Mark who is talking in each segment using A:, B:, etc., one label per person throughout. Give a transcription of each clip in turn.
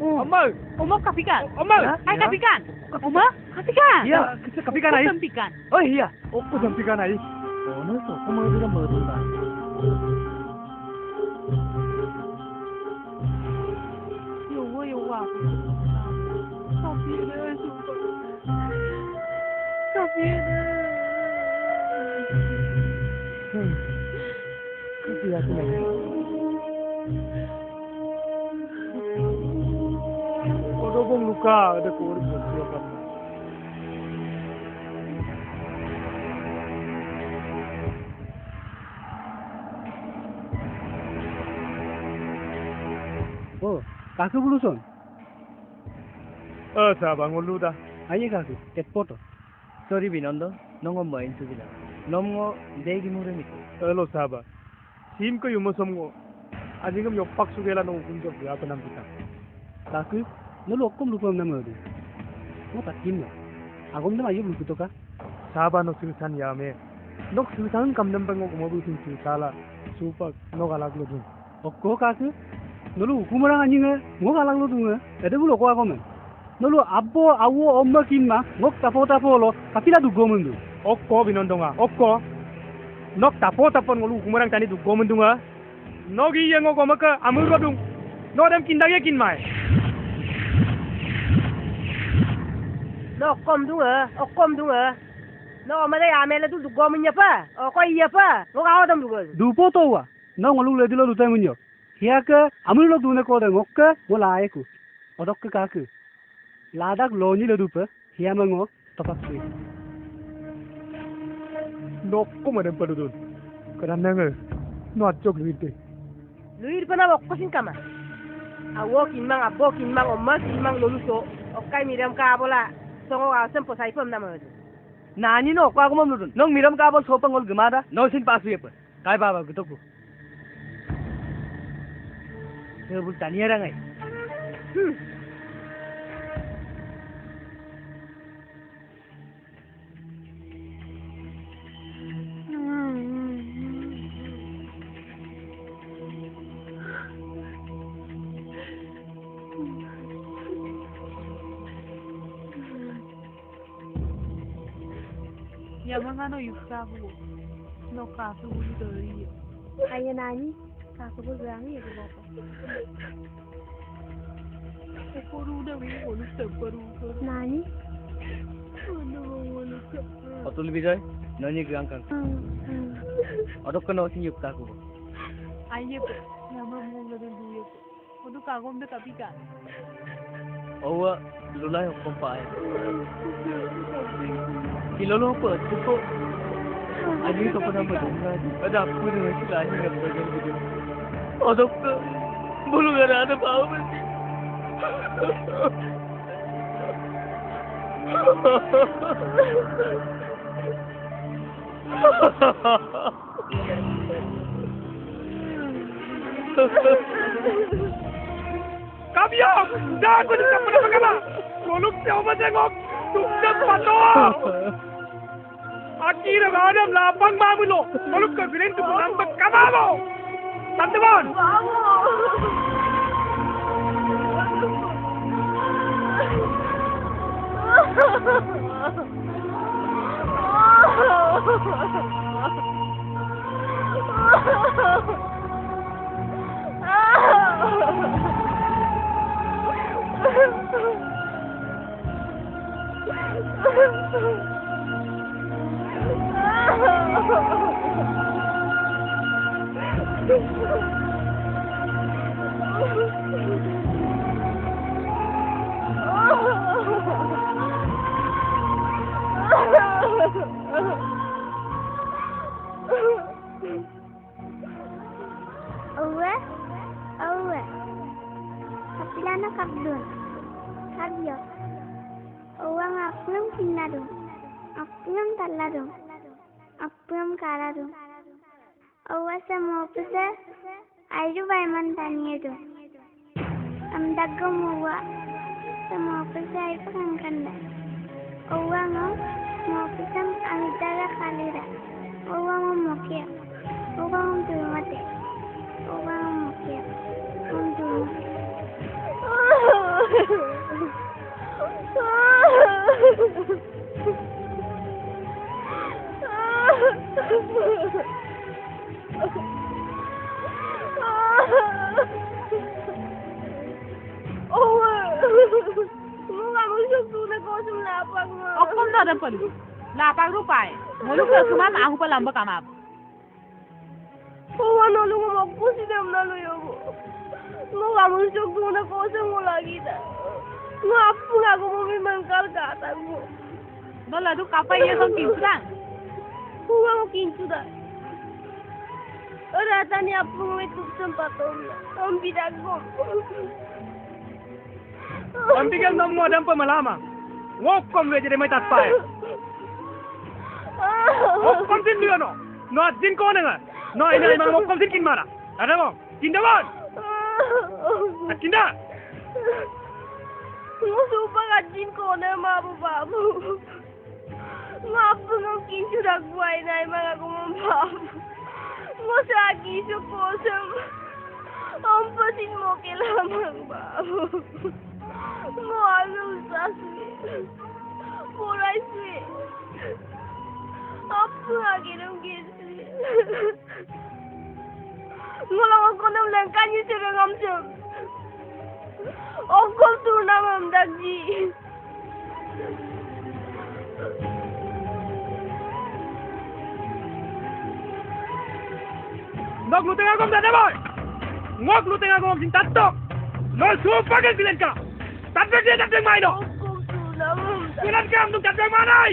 A: Oma.
B: Oma kapikan.
A: Oma.
B: Ay kapikan. Oma kapikan.
A: Iya, kapikan ai.
B: Kapikan.
A: Oh iya, aku kapikan ai.
C: Ono so ko mo dira mo dira.
B: Yo wa. Kapina sumpah. Kapina.
A: Kasi aku lagi. Kodo bong luka ada kor siapa.
C: Oh, kaku buluson.
A: Sahabat ngoluda.
C: Aye kaku, ket poto. Sorry Binondo, nongo main sugila. Nomgo degi muremit.
A: Hello sahabat. Sim ko yumosom ngo. Ajingam yopak sugela no kunjo apa nam kita.
C: Kaku, nolo okom lukom na modu. Mo takim na. Agom na ayo lukuto ka.
A: Sahabat no silsan yame. Nok silsan kam nam bango kumobu sin silsala. Supak no galak lo dun.
C: Okko kaku. Nolo hukumara anjinga, mo galak lo dunga. Ede bulo ko agomen. Nolo abbo awo omma kinma, ngok tapo lo, kapila du gomundu.
A: Okko binondonga. Okko. Nok tapo ngolu kumarang tani du gomundunga. Nogi yang ngo maka amul ko dung. No dam kindang kin mai.
D: No kom dunga. No ma dai amela du gomunya pa. O ko iya pa. Ngo awa dam du go.
C: Du poto wa. No ngolu le dilo lutai munyo. Hiaka amul lo dune ko de ngokka mo laeku. Odok kaku. Ladak loni le dupa. Hiamango topak sui.
A: Nok ko madam padudun. Kadang no ajok luite.
D: Luir pa na ko sin kama. Awo kinmang abbo kinmang omma kinmang loluso. O kai miram ka bola. Songo a sempo sai pom na mo.
C: Nani no ko agom ludun. Nong miram ka bol sopangol gemada. No sin pasu yepa. Kai baba gutoku. Sebul taniara ngai.
B: Yamanga no yukabu. No kasu dari.
E: Kaya nani, kaku berani ya bapak.
B: Aku udah mau separu.
E: Nani?
C: Otul bijoy, noni gangkang. Odok kono sin yuk kaku.
B: Aye po, yama mo na duye po. Odo kagom na kapikan.
C: Owa lulay hukom pa ay. Kilolo po, tuko. Aji ko pa naman dungan. Ada aku dengan sila aja nggak bagian video. Odok ke, bulu gak ada apa-apa sih.
A: Kabiyak! Dago di kapan na magala! Kulog siya umatengok! Tugtag pa to! Akira ka adam lapang mamulo! Kulog ka bilin tumunang pagkamamo! Tandemon!
E: Owe. Kapilana kapdun. Kabyo. Uang apnum kinadum. Apnum taladum. Apnum karadum. Owe samopuse airu baiman taniyedum. Amdagum uwa samopuse airu kankanda. Owe ngo mopusam amidara khalira. Owe ngo mokia. Owe ngo durumate. Owe ngo mokia. Ngo durumate.
D: sum lapak ma.
B: Okom dah ada perlu. Lapak rupai. Ngoluk ke semua aku pelam bekamap.
D: Bawa nalu mo ko sidam nalu yo. Mo kamu sok duna ko sa mo lagi dah. Mo apu aku mo mangkal kata mo.
B: Nola tu kapai ye song kinsulang.
D: Huwa mo kintu dah. Ora tani apu mo itu sempat om. Om bidak ko.
A: Ang tigil na mo adam pa malama. Ngokom we jadi mai tatpai. Ngokom sin dia no. No din ko na. No ina imang ngokom sin kin mara. Ada mo? Tindawan. Tinda.
D: Mo supa kajin ko na mabu babu. Mapu ng kintu dah buai na imang ako mo babu. Mo sa kisu ko sam. Om pasin mo kilamang babu. Mo ano sa sweet. Moray sweet. Apo lagi ng gisi. Ngulang ako ng langkan yung sirangamsam. Ako tunang ang dagji.
A: Ngok lu tengah kom dah boy. Ngok lu tengah kom sin tatok. No supa ke silen ka. Tatok dia tatok mai no.
D: Ako tunang ang dagji.
A: Silen ka untuk tatok mana?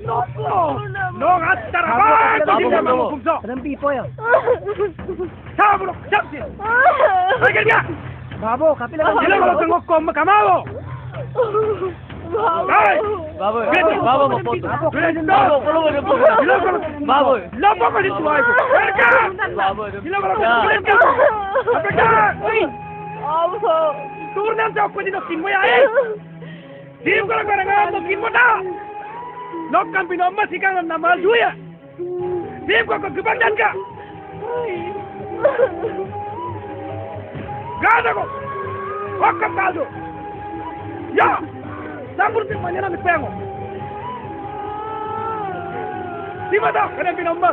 A: No. No atar apa? Kau tidak mau kumso.
C: Rempi po ya.
A: Sabu lo, sabu. Pergi dia.
C: Babo, kapila.
A: Sila kalau tengok kom kamao. Hey.
F: Baboy,
A: Betul.
F: babo mo foto.
A: Babo,
F: Follow mo yung foto.
A: Sila kalau
F: Baboy.
A: Lapa ka dito ay. Pergi.
F: Baboy.
A: Sila kalau silen ka. Pergi.
D: Abo.
A: Turnan sa ako dito kinmo ya eh. Dim kalau kadang-kadang mo kinmo ta. Lokkan pinomma sikangan nama duya. Dim ko kebandan ka. Gada ko. Wakka kado. Ya. Sambur sing manera mi pengo. Di mata kada pinomma.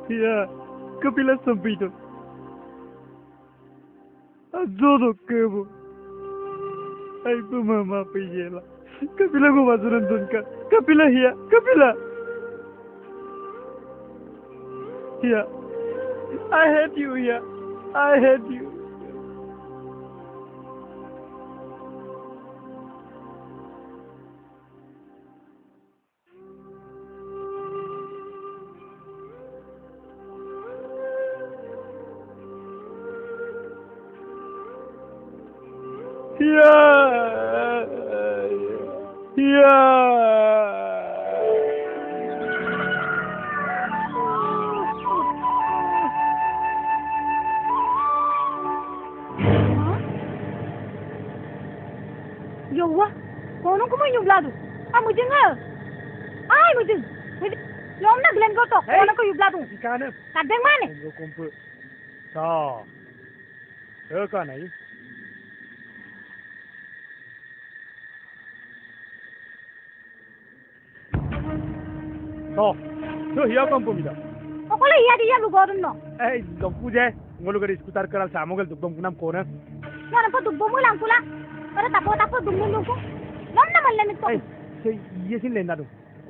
C: Ya, kapila sampito. Azodo kebo. Ay mama piyela. Kapila ko masurandun ka. Kapila hiya, kapila. Hiya. I hate you, hiya. I hate you.
B: Yauwa, kau kuma yung yublado. Ah, mujhe nga. Ay, mujhe. Lom na Glenn ko to. Kau ko yublado.
A: Ikane.
B: Kadeng mane.
A: Ngo kumpu. Ta. Eka nahi. To. To hiya kompumida.
B: Okola iya dia lu godun no.
A: Eh, dokuje. Ngolu gari skutar karal samogel dukdom kunam kona.
B: Ngana pa dugbo mo lang pula. Para tapo dugmo ko. Lom na malamit to.
A: Eh, se yesin lenda do.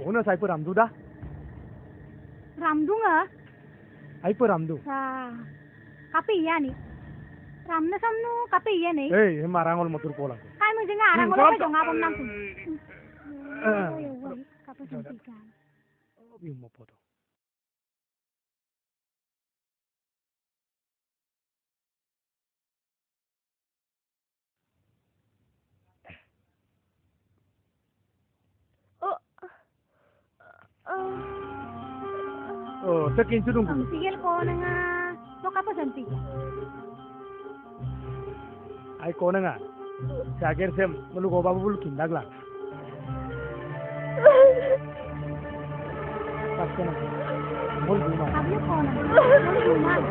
A: Ona sai per amdu da.
B: Ramdu nga.
A: Ai per amdu.
B: Sa. Kape iya ni. Ramna samnu kape iya ni.
A: Eh, marangol motor polang.
B: Kai mujhe nga arang ngolo ko ngapam nang kun.
A: Eh.
B: Kape suntikan.
A: Yung mopoto. sekin sudung
B: Ang sigil ko na nga. No ka pa santi.
A: ai ko na nga sager sem mulu go babu bulu kindagla pakena mul duma
B: Sabi ko na. Ano tumal?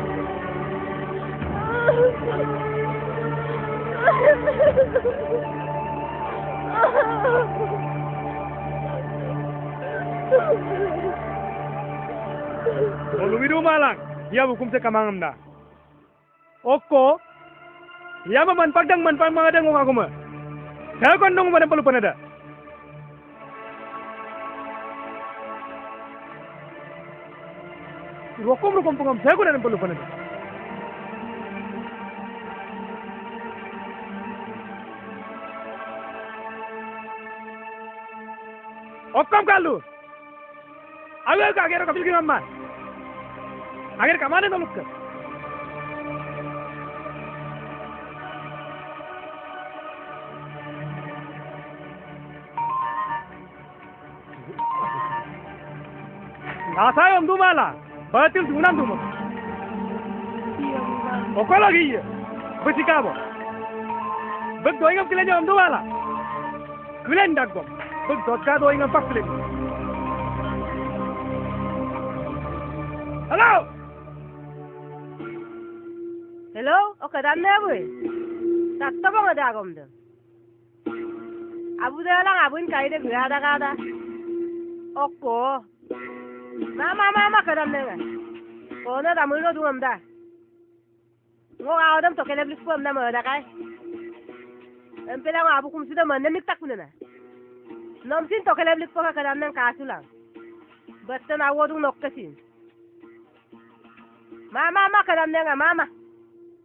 A: mulu biduma lang dia hukum se kamangam da okko ya man pagdang man pang mga dangong ako mo saya kon nung man palu panada rokom pangam saya ko na palu panada okkam kalu ayo ka agero kapil ki mamma agar kamane naluk ka Asayam dumala, batil dunam dumo. Oke lagi ya, besikabo. Bek doingam kilenya dumala. Kilen dagbo, bek dotka doingam paklen. Halo.
D: Hello, oke dan ne boy. Tak to bang ada agom de. Abu de lang abun kai de gada. Okko. Mama kadam ne. Kona da mulo dum da. Ngo adam to kele blis pom da mo da kai. Empela ngo abu kum sida man ne miktak kunena. Nom sin to kele blis poka kadam ne ka sulang. Batten awodu nokkasin. Mama kadam ne mama.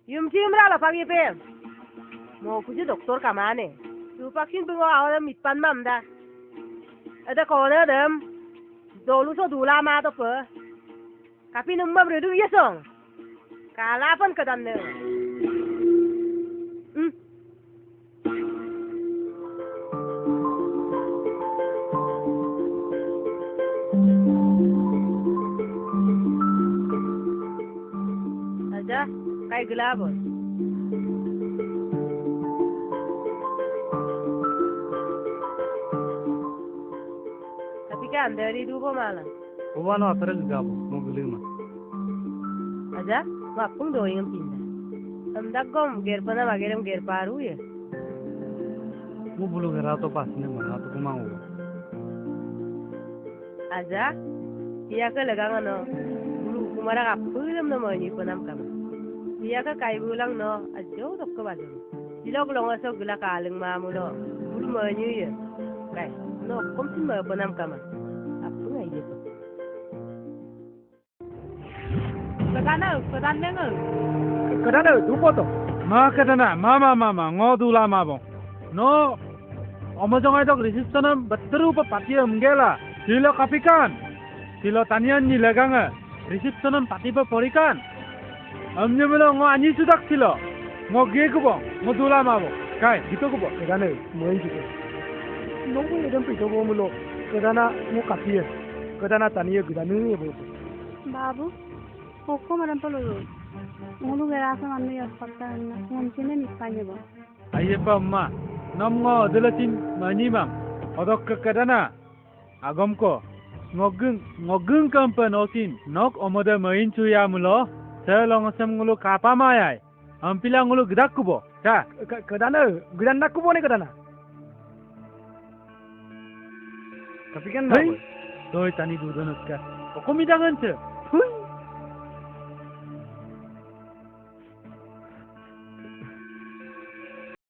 D: Yum chimra la pagi pem. Mo puji doktor kamane. Tu paksin bungo awam mitpan mam da. Ada kona dem. Dulu so dula ma to pe. Tapi numma bredu ya song. Kalapan kadam ne. Aja, kai gelabo. Kan dari dulu malam.
C: Uwano atara gabo mo gulima.
D: Aja, wapung doingam pindah. Amdagom gerpana magerem gerparu ya.
C: Mo bulu gerato pas ne ma to kumang.
D: Aja, iya ka lagang ano. Bulu kumara kapulam na mo ni panam kam. Iya ka kai bulang no, ajo tok ka balu. Silog long aso gula kaling mamulo. Bulu mo ni ya. Kai, no, kumsin mo panam kam.
A: Kadana dupo to.
F: Ma kadana mama ngo dula ma bong. No omojong ai dok reception batteru pa patiam gela. Silo kapikan. Silo tanian ni laganga. Reception pati pa porikan. Amnya melo ngo ani sudak silo. Ngo ge ko bong. Ngo dula ma bong. Kai gitu ko bong.
A: Kadana mo inji. Nunggu edem pito bo mulo. Kadana mo kapiye. Kadana taniye gudanu ye bo.
B: Babu, koko maram palo. Ngulu gerasa manu ya fakta na. Ngomchine nipanya ba.
F: Aye pa ma. Nom ngo delatin mani mam. Odok ke kadana. Agom ko. Ngogeng kampan otin. Nok omoda main cuya mulo. Selong asam ngulu kapa mayai. Ampila ngulu gedak kubo. Ta.
A: Kadana gudan nak kubo ne kadana. Tapi kan
F: Hei. Doi tani dudonut ka. Okomi jangan ce.
A: Hui.